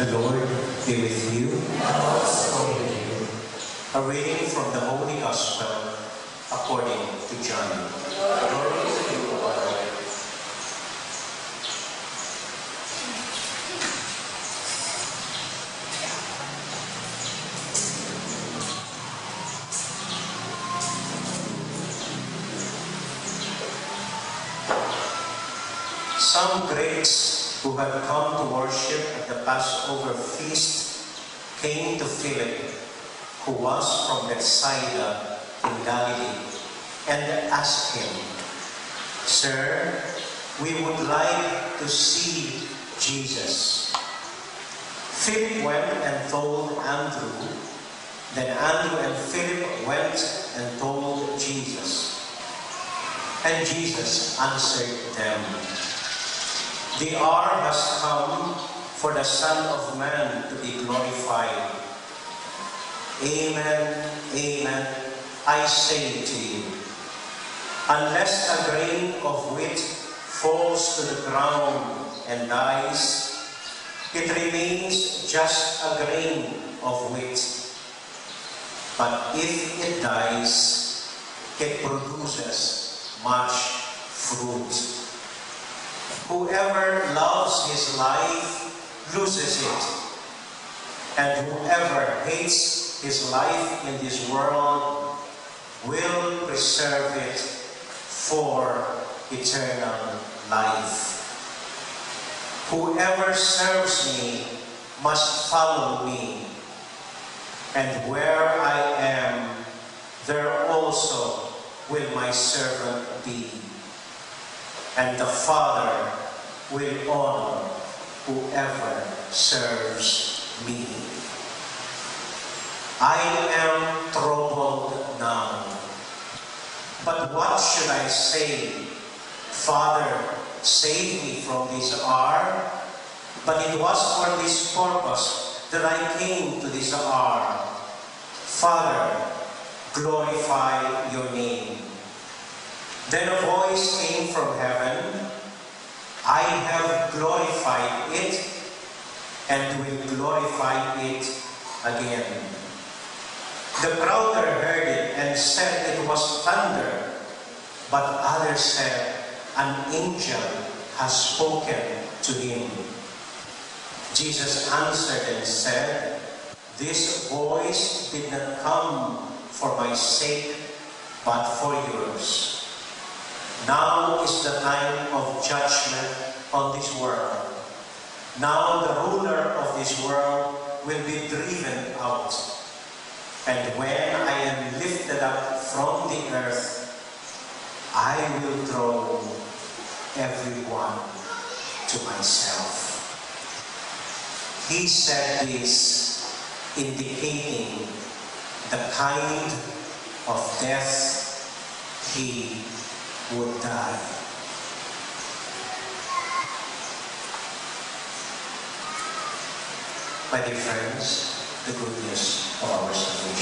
The Lord be with you. And also with you. A reading from the Holy Gospel according to John. Glory to you, Lord. Some Greeks who had come to worship at the Passover feast came to Philip, who was from Bethsaida in Galilee, and asked him, "Sir, we would like to see Jesus." Philip went and told Andrew. Then Andrew and Philip went and told Jesus. And Jesus answered them, "The hour has come for the Son of Man to be glorified. Amen, amen, I say to you, unless a grain of wheat falls to the ground and dies, it remains just a grain of wheat. But if it dies, it produces much fruit. Whoever loves his life loses it, and whoever hates his life in this world will preserve it for eternal life. Whoever serves me must follow me, and where I am, there also will my servant be. And the Father will honor whoever serves me. I am troubled now. But what should I say? Father, save me from this hour. But it was for this purpose that I came to this hour. Father, glorify your name. Then a voice came from heaven, I have glorified it and will glorify it again. The crowd heard it and said it was thunder, but others said, an angel has spoken to him. Jesus answered and said, this voice did not come for my sake, but for yours. Now is the time of judgment on this world. Now the ruler of this world will be driven out. And when I am lifted up from the earth, I will draw everyone to myself. He said this, indicating the kind of death he would die. My dear friends, the good news of our salvation.